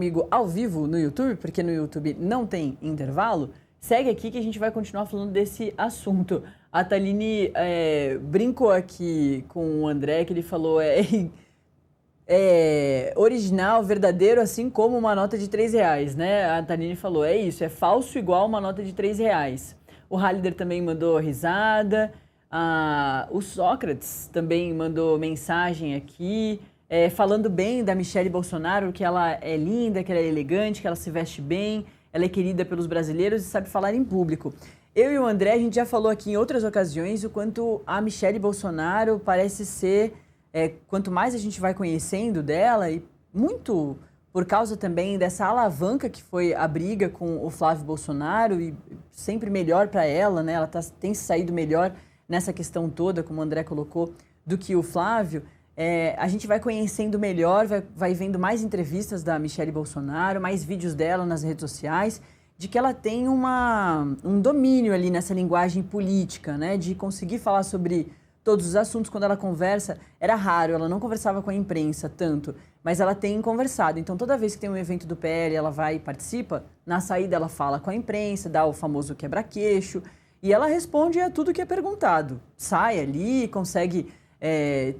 Comigo ao vivo no YouTube, porque no YouTube não tem intervalo, segue aqui que a gente vai continuar falando desse assunto. A Thaline brincou aqui com o André, que ele falou é original, verdadeiro, assim como uma nota de R$ 3, né? A Thaline falou, é isso, é falso igual uma nota de R$ 3. O Hallider também mandou risada, o Sócrates também mandou mensagem aqui, falando bem da Michelle Bolsonaro, que ela é linda, que ela é elegante, que ela se veste bem, ela é querida pelos brasileiros e sabe falar em público. Eu e o André, a gente já falou aqui em outras ocasiões o quanto a Michelle Bolsonaro parece ser, quanto mais a gente vai conhecendo dela, e muito por causa também dessa alavanca que foi a briga com o Flávio Bolsonaro, e sempre melhor para ela, né? Ela tem se saído melhor nessa questão toda, como o André colocou, do que o Flávio. A gente vai conhecendo melhor, vai vendo mais entrevistas da Michelle Bolsonaro, mais vídeos dela nas redes sociais, de que ela tem um domínio ali nessa linguagem política, né? De conseguir falar sobre todos os assuntos. Quando ela conversa, era raro, ela não conversava com a imprensa tanto, mas ela tem conversado. Então, toda vez que tem um evento do PL, ela vai e participa, na saída ela fala com a imprensa, dá o famoso quebra-queixo, e ela responde a tudo que é perguntado. Sai ali, consegue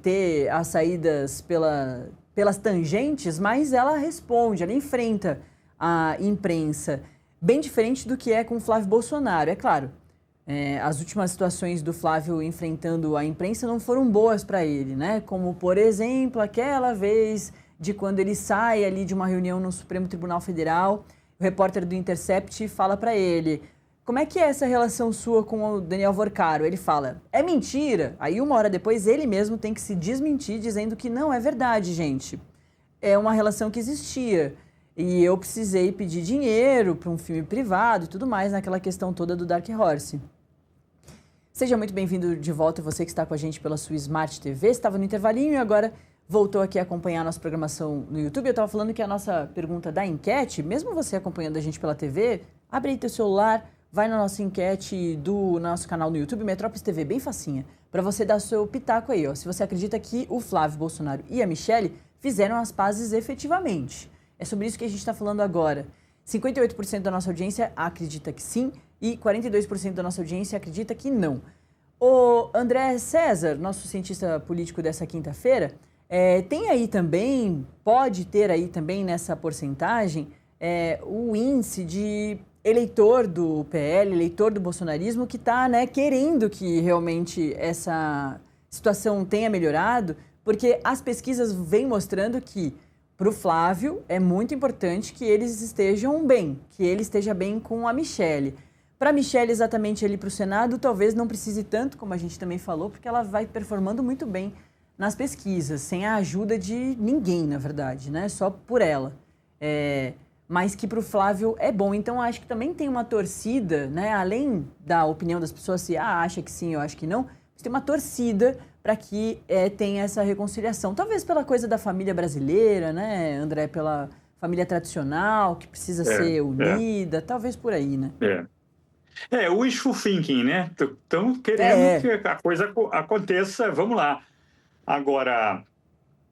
ter as saídas pelas tangentes, mas ela responde, ela enfrenta a imprensa, bem diferente do que é com o Flávio Bolsonaro. É claro, as últimas situações do Flávio enfrentando a imprensa não foram boas para ele, né? Como, por exemplo, aquela vez de quando ele sai ali de uma reunião no Supremo Tribunal Federal, o repórter do Intercept fala para ele: como é que é essa relação sua com o Daniel Vorcaro? Ele fala, é mentira. Aí uma hora depois ele mesmo tem que se desmentir dizendo que não é verdade, gente. É uma relação que existia. E eu precisei pedir dinheiro para um filme privado e tudo mais naquela questão toda do Dark Horse. Seja muito bem-vindo de volta, você que está com a gente pela sua Smart TV. Estava no intervalinho e agora voltou aqui a acompanhar a nossa programação no YouTube. Eu estava falando que a nossa pergunta da enquete, mesmo você acompanhando a gente pela TV, abre aí teu celular, vai na nossa enquete do nosso canal no YouTube, Metrópolis TV, bem facinha, para você dar seu pitaco aí, ó. Se você acredita que o Flávio Bolsonaro e a Michelle fizeram as pazes efetivamente. É sobre isso que a gente está falando agora. 58% da nossa audiência acredita que sim e 42% da nossa audiência acredita que não. O André César, nosso cientista político dessa quinta-feira, tem aí também, pode ter aí também nessa porcentagem, o índice de eleitor do PL, eleitor do bolsonarismo, que está, né, querendo que realmente essa situação tenha melhorado, porque as pesquisas vêm mostrando que para o Flávio é muito importante que eles estejam bem, que ele esteja bem com a Michelle. Para a Michelle, exatamente ali para o Senado, talvez não precise tanto, como a gente também falou, porque ela vai performando muito bem nas pesquisas, sem a ajuda de ninguém, na verdade, né? Só por ela. Mas que para o Flávio é bom. Então, acho que também tem uma torcida, né? Além da opinião das pessoas, se acha que sim, eu acho que não, mas tem uma torcida para que tenha essa reconciliação. Talvez pela coisa da família brasileira, né, André? Pela família tradicional, que precisa ser unida, talvez por aí, né? Wishful thinking, né? Estão querendo que a coisa aconteça, vamos lá. Agora,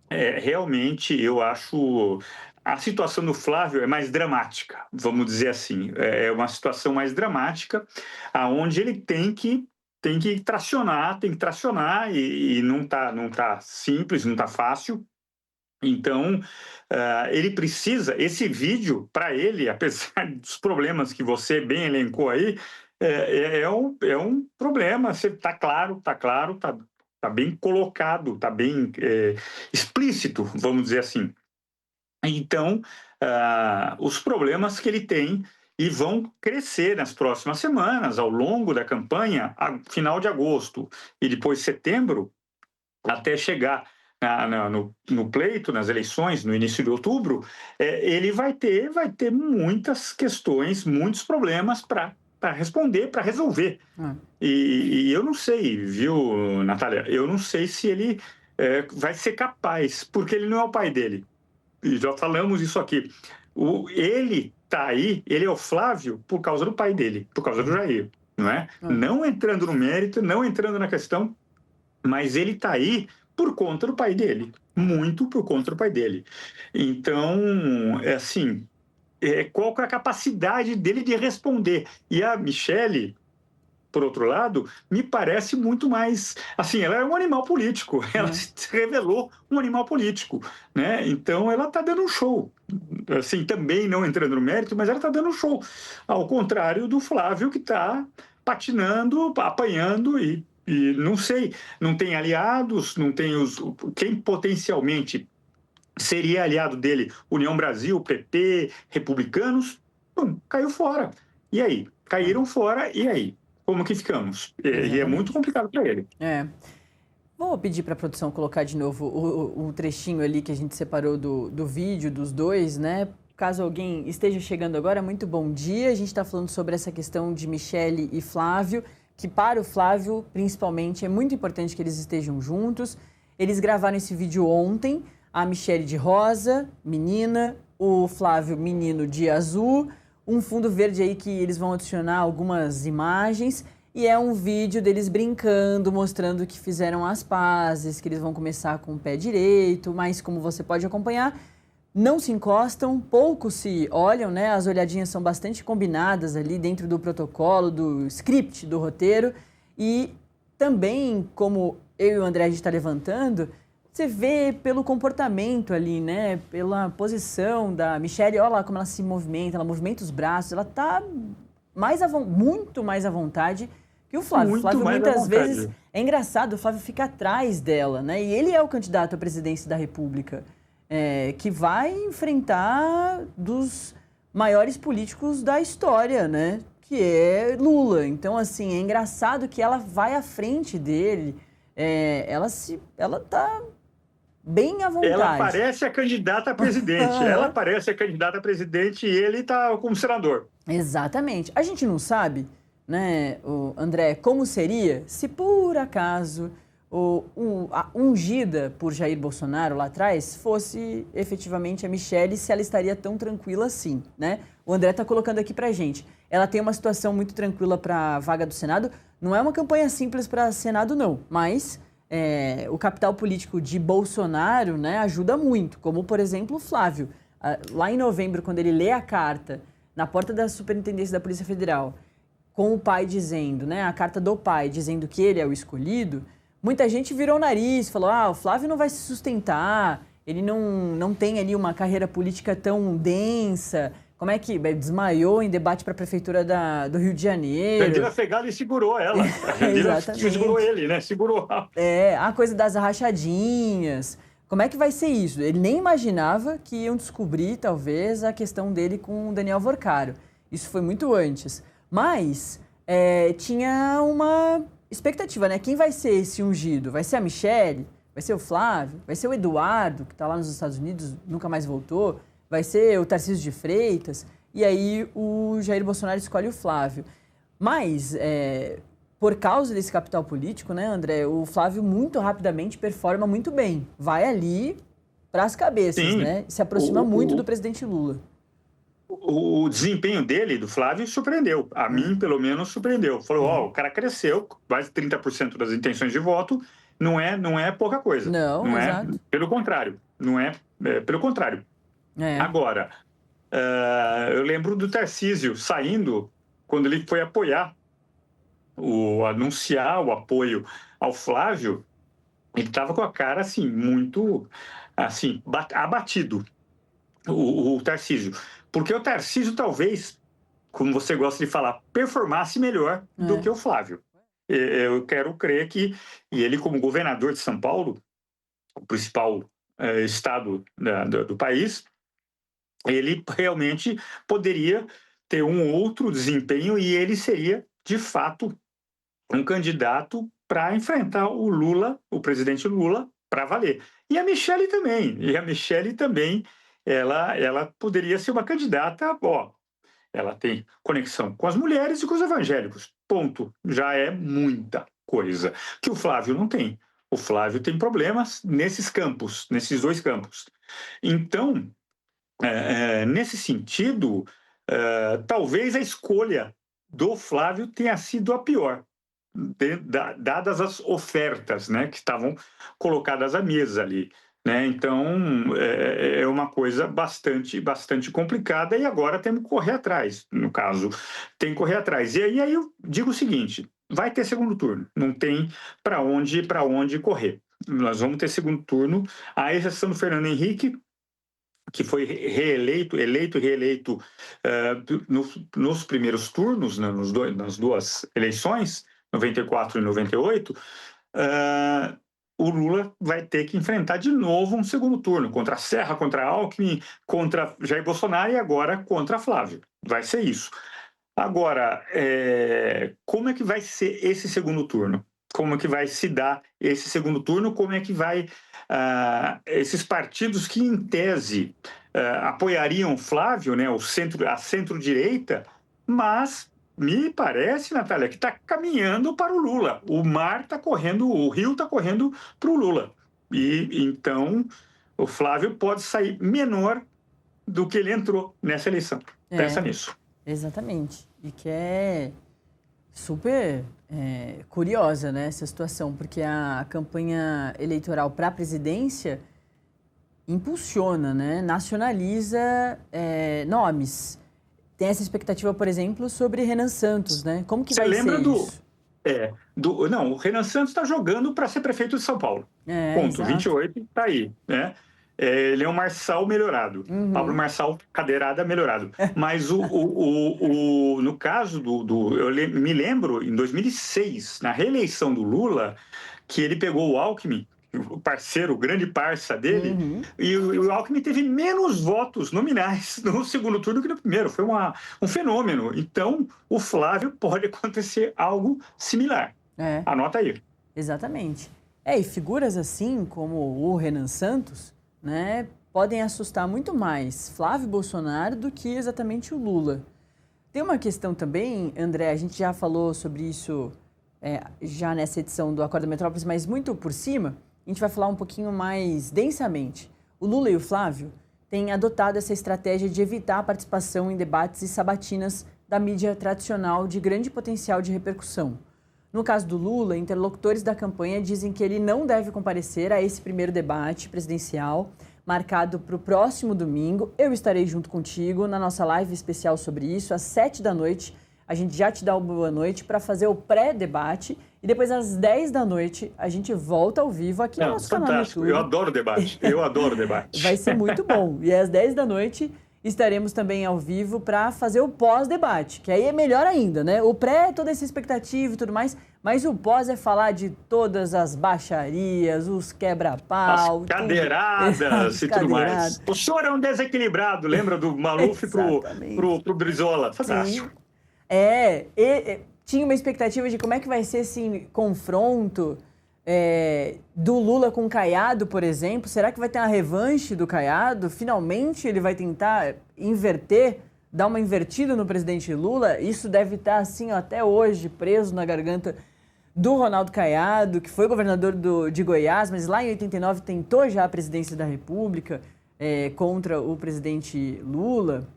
realmente, eu acho a situação do Flávio é mais dramática, vamos dizer assim. É uma situação mais dramática, aonde ele tem que tracionar, e não tá simples, não tá fácil. Então, ele precisa, esse vídeo, para ele, apesar dos problemas que você bem elencou aí, é um problema. Está claro, tá bem colocado, está bem explícito, vamos dizer assim. Então, os problemas que ele tem e vão crescer nas próximas semanas, ao longo da campanha, final de agosto e depois setembro, até chegar no pleito, nas eleições, no início de outubro, ele vai ter muitas questões, muitos problemas para responder, para resolver. E eu não sei, viu, Natália? Eu não sei se ele vai ser capaz, porque ele não é o pai dele. E já falamos isso aqui. Ele está aí, ele é o Flávio por causa do pai dele, por causa do Jair, não é? Não entrando no mérito, não entrando na questão, mas ele está aí por conta do pai dele. muito por conta do pai dele. Então, é assim, qual que é a capacidade dele de responder? E a Michelle, por outro lado, me parece muito mais, assim, ela é um animal político, ela se revelou um animal político, né? Então ela está dando um show, assim, também não entrando no mérito, mas ela está dando um show, ao contrário do Flávio, que está patinando, apanhando e não sei, não tem aliados, não tem quem potencialmente seria aliado dele, União Brasil, PP, republicanos, caiu fora. E aí? Caíram fora, e aí? Como que ficamos? E é muito complicado para ele. Vou pedir para a produção colocar de novo o trechinho ali que a gente separou do vídeo dos dois, né? Caso alguém esteja chegando agora, muito bom dia. A gente está falando sobre essa questão de Michelle e Flávio, que para o Flávio, principalmente, é muito importante que eles estejam juntos. Eles gravaram esse vídeo ontem, a Michelle de rosa, menina, o Flávio, menino, de azul, um fundo verde aí que eles vão adicionar algumas imagens. E é um vídeo deles brincando, mostrando que fizeram as pazes, que eles vão começar com o pé direito, mas como você pode acompanhar, não se encostam, pouco se olham, né? As olhadinhas são bastante combinadas ali dentro do protocolo, do script, do roteiro. E também, como eu e o André a gente está levantando, você vê pelo comportamento ali, né? Pela posição da Michelle, olha lá como ela se movimenta, ela movimenta os braços, ela tá muito mais à vontade que o Flávio. O Flávio muitas vezes, é engraçado, o Flávio fica atrás dela, né? E ele é o candidato à presidência da República, que vai enfrentar dos maiores políticos da história, né? Que é Lula. Então, assim, é engraçado que ela vai à frente dele, ela tá bem à vontade. Ela parece a candidata a presidente. Ela parece a candidata a presidente e ele está como senador. Exatamente. A gente não sabe, né, André, como seria se por acaso a ungida por Jair Bolsonaro lá atrás fosse efetivamente a Michelle, se ela estaria tão tranquila assim, né? O André está colocando aqui pra gente. Ela tem uma situação muito tranquila para a vaga do Senado. Não é uma campanha simples para Senado, não, mas o capital político de Bolsonaro, né, ajuda muito, como, por exemplo, o Flávio. Lá em novembro, quando ele lê a carta na porta da Superintendência da Polícia Federal, com o pai dizendo, né, a carta do pai dizendo que ele é o escolhido, muita gente virou o nariz, falou, o Flávio não vai se sustentar, ele não tem ali uma carreira política tão densa, como é que desmaiou em debate para a prefeitura do Rio de Janeiro. Jandira Fegali segurou ela, a Jandira segurou ele, né, segurou. A coisa das rachadinhas. Como é que vai ser isso? Ele nem imaginava que iam descobrir, talvez, a questão dele com o Daniel Vorcaro. Isso foi muito antes. Mas tinha uma expectativa, né? Quem vai ser esse ungido? Vai ser a Michelle? Vai ser o Flávio? Vai ser o Eduardo, que está lá nos Estados Unidos, nunca mais voltou? Vai ser o Tarcísio de Freitas? E aí o Jair Bolsonaro escolhe o Flávio. Mas por causa desse capital político, né, André, o Flávio muito rapidamente performa muito bem. Vai ali para as cabeças, Sim, né? Se aproxima muito do presidente Lula. O desempenho dele, do Flávio, surpreendeu. A mim, pelo menos, surpreendeu. Falou, o cara cresceu, quase 30% das intenções de voto, não é pouca coisa. Não exato. Pelo contrário. Pelo contrário. Agora, eu lembro do Tarcísio saindo, quando ele foi anunciar o apoio ao Flávio, ele estava com a cara, assim, muito, assim, abatido, o Tarcísio. Porque o Tarcísio, talvez, como você gosta de falar, performasse melhor do que o Flávio. Eu quero crer que, e ele como governador de São Paulo, o principal estado do país, ele realmente poderia ter um outro desempenho e ele seria, de fato, um candidato para enfrentar o Lula, o presidente Lula, para valer. E a Michelle também, ela poderia ser uma candidata, ela tem conexão com as mulheres e com os evangélicos, ponto. Já é muita coisa, que o Flávio não tem. O Flávio tem problemas nesses dois campos. Então, nesse sentido, talvez a escolha do Flávio tenha sido a pior, dadas as ofertas, né, que estavam colocadas à mesa ali. né? Então, é uma coisa bastante complicada e agora temos que correr atrás, no caso, tem que correr atrás. E aí eu digo o seguinte, vai ter segundo turno, não tem para onde correr. Nós vamos ter segundo turno, a exceção do Fernando Henrique, que foi eleito e reeleito nos primeiros turnos, né, nas duas eleições, 94 e 98, o Lula vai ter que enfrentar de novo um segundo turno, contra Serra, contra Alckmin, contra Jair Bolsonaro e agora contra Flávio. Vai ser isso. Agora, como é que vai ser esse segundo turno? Como é que vai se dar esse segundo turno? Como é que vai esses partidos que, em tese, apoiariam Flávio, né, a centro-direita, mas me parece, Natália, que está caminhando para o Lula. O mar está correndo, o rio está correndo para o Lula. E então o Flávio pode sair menor do que ele entrou nessa eleição. Pensa nisso. Exatamente. E que é super curiosa, né, essa situação, porque a campanha eleitoral para a presidência impulsiona, né, nacionaliza nomes. Tem essa expectativa, por exemplo, sobre Renan Santos, né? Como que vai ser isso? Não, o Renan Santos está jogando para ser prefeito de São Paulo. Ponto. Exato. 28 está aí, né? Ele é um Marçal melhorado. Uhum. Pablo Marçal cadeirada melhorado. Mas no caso eu me lembro, em 2006, na reeleição do Lula, que ele pegou o Alckmin, o parceiro, o grande parça dele, uhum. E o Alckmin teve menos votos nominais no segundo turno que no primeiro. Foi um fenômeno. Então, o Flávio pode acontecer algo similar. Anota aí. Exatamente. E figuras assim, como o Renan Santos, né, podem assustar muito mais Flávio Bolsonaro do que exatamente o Lula. Tem uma questão também, André, a gente já falou sobre isso já nessa edição do Acorda Metrópolis, mas muito por cima. A gente vai falar um pouquinho mais densamente. O Lula e o Flávio têm adotado essa estratégia de evitar a participação em debates e sabatinas da mídia tradicional de grande potencial de repercussão. No caso do Lula, interlocutores da campanha dizem que ele não deve comparecer a esse primeiro debate presidencial, marcado para o próximo domingo. Eu estarei junto contigo na nossa live especial sobre isso, às 19h. A gente já te dá uma boa noite para fazer o pré-debate. E depois, às 10 da noite, a gente volta ao vivo aqui no nosso canal no YouTube. Eu adoro debate. Eu adoro debate. Vai ser muito bom. E às 10 da noite estaremos também ao vivo para fazer o pós-debate, que aí é melhor ainda, né? O pré é toda essa expectativa e tudo mais, mas o pós é falar de todas as baixarias, os quebra-pau... As cadeiradas e tudo mais. O senhor é um desequilibrado, lembra do Maluf pro Brizola? Fantástico. Sim. Tinha uma expectativa de como é que vai ser esse confronto do Lula com o Caiado, por exemplo. Será que vai ter uma revanche do Caiado? Finalmente ele vai tentar inverter, dar uma invertida no presidente Lula? Isso deve estar, assim, até hoje, preso na garganta do Ronaldo Caiado, que foi governador de Goiás, mas lá em 89 tentou já a presidência da República contra o presidente Lula.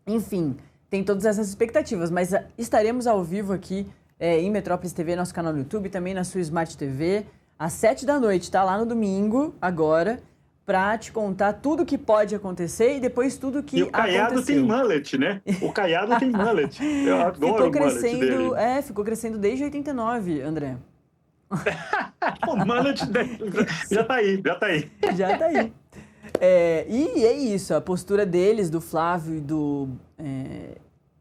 Enfim, tem todas essas expectativas, mas estaremos ao vivo aqui em Metrópolis TV, nosso canal no YouTube, também na sua Smart TV, às 7 da noite, tá? Lá no domingo, agora, pra te contar tudo que pode acontecer e depois tudo que aconteceu. E o Caiado tem mullet, né? O Caiado tem mullet. Eu adoro o mullet dele. Ficou crescendo desde 89, André. O mullet já tá aí. Já tá aí. E é isso, a postura deles, do Flávio e do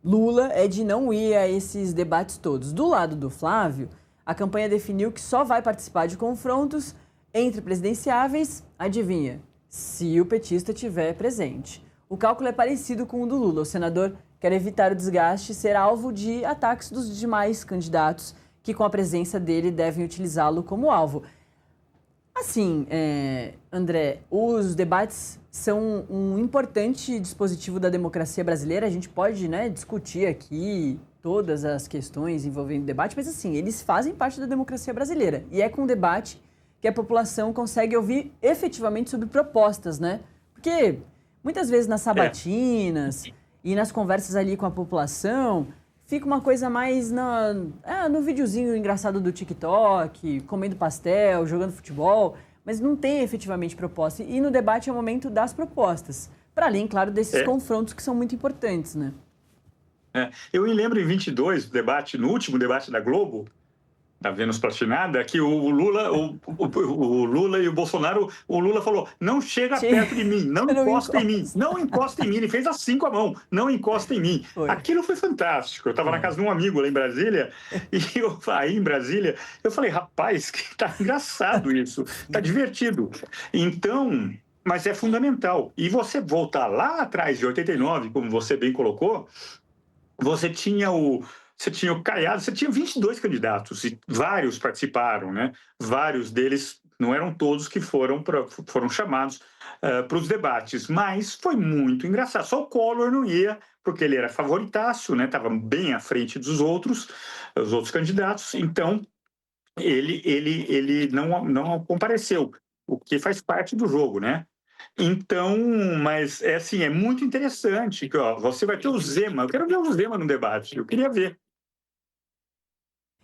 Lula, é de não ir a esses debates todos. Do lado do Flávio, a campanha definiu que só vai participar de confrontos entre presidenciáveis, adivinha, se o petista estiver presente. O cálculo é parecido com o do Lula. O senador quer evitar o desgaste e ser alvo de ataques dos demais candidatos que, com a presença dele, devem utilizá-lo como alvo. Assim, André, os debates são um importante dispositivo da democracia brasileira. A gente pode, né, discutir aqui todas as questões envolvendo o debate, mas assim, eles fazem parte da democracia brasileira. E é com o debate que a população consegue ouvir efetivamente sobre propostas, né? Porque muitas vezes nas sabatinas e nas conversas ali com a população, fica uma coisa mais no videozinho engraçado do TikTok, comendo pastel, jogando futebol. mas não tem efetivamente proposta. E no debate é o momento das propostas, para além, claro, desses confrontos que são muito importantes, né? Eu me lembro em 22, no último debate da Globo, da Vênus Platinada, que o Lula e o Bolsonaro, o Lula falou, não chega perto de mim, não encosta em mim, não encosta em mim. Ele fez assim com a mão, não encosta em mim. Aquilo foi fantástico. Eu estava na casa de um amigo lá em Brasília, e aí em Brasília, eu falei, rapaz, que tá engraçado isso, tá divertido. Então, mas é fundamental. E você voltar lá atrás, de 89, como você bem colocou, você tinha o Caiado, você tinha 22 candidatos e vários participaram, né? Vários deles, não eram todos que foram chamados para os debates, mas foi muito engraçado. Só o Collor não ia, porque ele era favoritaço, né? Estava bem à frente dos outros, os outros candidatos, então ele não compareceu, o que faz parte do jogo, né? Então, mas é assim, é muito interessante que você vai ter o Zema. Eu quero ver o Zema no debate, eu queria ver.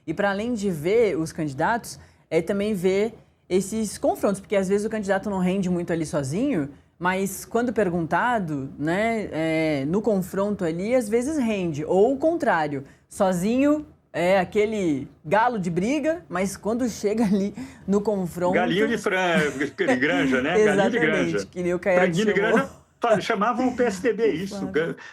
E para além de ver os candidatos, é também ver esses confrontos, porque às vezes o candidato não rende muito ali sozinho, mas quando perguntado, né, no confronto ali, às vezes rende. Ou o contrário, sozinho é aquele galo de briga, mas quando chega ali no confronto... Galinho de granja, né? Exatamente, galinho de granja. Que nem o Caiado Franguinho de granja, chamavam o PSDB isso,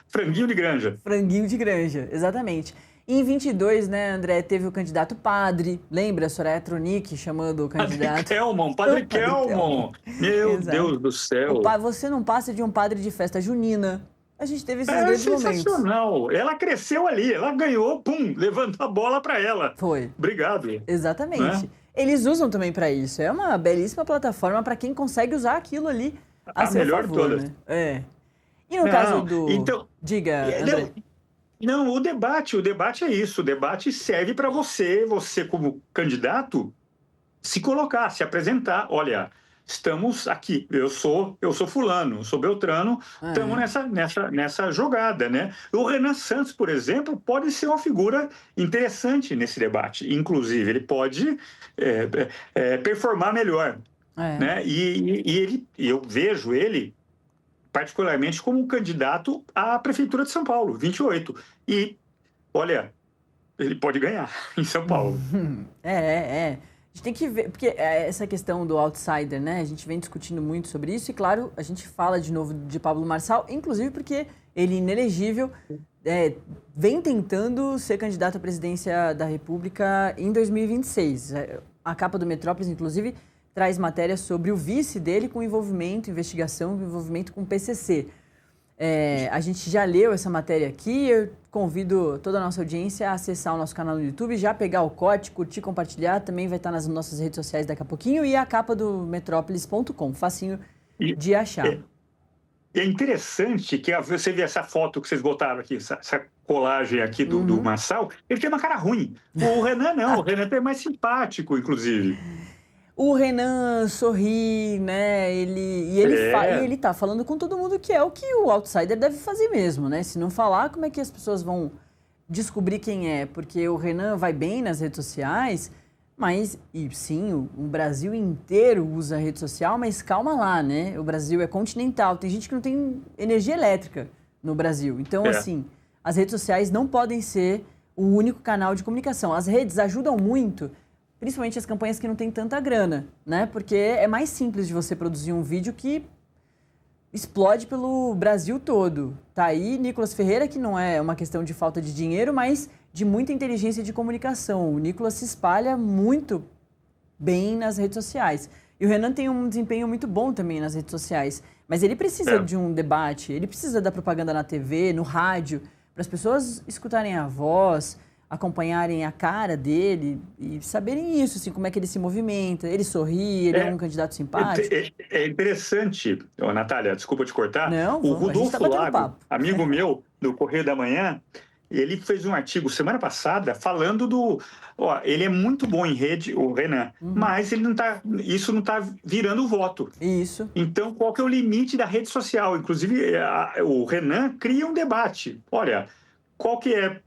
franguinho de granja. Franguinho de granja, exatamente. E em 22, né, André, teve o candidato padre, lembra a Soraya Tronic chamando o candidato... Padre Kelmon, meu Exato. Deus do céu. Você não passa de um padre de festa junina. A gente teve esses grandes momentos. É sensacional. Ela cresceu ali, ela ganhou, pum, levantou a bola para ela. Foi. Obrigado. Exatamente. Né? Eles usam também para isso. É uma belíssima plataforma para quem consegue usar aquilo ali a seu melhor favor, todas. Né? E no caso do... Então, diga, André. Não, o debate é isso. O debate serve para você como candidato, se colocar, se apresentar. Olha, estamos aqui, eu sou fulano, eu sou Beltrano, estamos nessa jogada, né? O Renan Santos, por exemplo, pode ser uma figura interessante nesse debate. Inclusive, ele pode performar melhor, né? E eu vejo ele particularmente como um candidato à Prefeitura de São Paulo, 28. E, olha, ele pode ganhar em São Paulo. A gente tem que ver, porque essa questão do outsider, né? A gente vem discutindo muito sobre isso e, claro, a gente fala de novo de Pablo Marçal, inclusive porque ele, inelegível, vem tentando ser candidato à presidência da República em 2026. A capa do Metrópolis, inclusive, traz matéria sobre o vice dele com investigação, envolvimento com o PCC. A gente já leu essa matéria aqui, eu convido toda a nossa audiência a acessar o nosso canal no YouTube, já pegar o corte, curtir, compartilhar, também vai estar nas nossas redes sociais daqui a pouquinho, e a capa do metrópolis.com, facinho de achar. É interessante que você vê essa foto que vocês botaram aqui, essa colagem aqui do Marçal, ele tem uma cara ruim. O Renan não, o Renan é mais simpático, inclusive. O Renan sorri, né? Ele tá falando com todo mundo, que é o que o outsider deve fazer mesmo, né? Se não falar, como é que as pessoas vão descobrir quem é? Porque o Renan vai bem nas redes sociais, mas, e sim, o Brasil inteiro usa a rede social, mas calma lá, né? O Brasil é continental, tem gente que não tem energia elétrica no Brasil. Então, assim, as redes sociais não podem ser o único canal de comunicação. As redes ajudam muito, principalmente as campanhas que não têm tanta grana, né? Porque é mais simples de você produzir um vídeo que explode pelo Brasil todo. Tá aí Nicolas Ferreira, que não é uma questão de falta de dinheiro, mas de muita inteligência de comunicação. O Nicolas se espalha muito bem nas redes sociais. E o Renan tem um desempenho muito bom também nas redes sociais. Mas ele precisa de um debate, ele precisa da propaganda na TV, no rádio, para as pessoas escutarem a voz, acompanharem a cara dele e saberem isso, assim, como é que ele se movimenta, ele sorri, ele é um candidato simpático. É interessante, Natália, desculpa te cortar, não, o Rodolfo Lago, amigo meu do Correio da Manhã, ele fez um artigo semana passada falando ele é muito bom em rede, o Renan, mas isso não está virando voto. Isso. Então, qual que é o limite da rede social? Inclusive, o Renan cria um debate. Olha, qual que é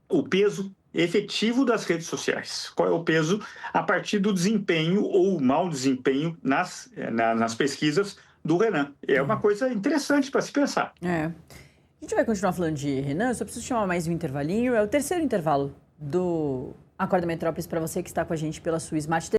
o peso efetivo das redes sociais. Qual é o peso a partir do desempenho ou mau desempenho nas pesquisas do Renan. É uma coisa interessante para se pensar. A gente vai continuar falando de Renan, só preciso chamar mais um intervalinho. É o terceiro intervalo do Acorda Metrópolis para você que está com a gente pela sua Smart TV.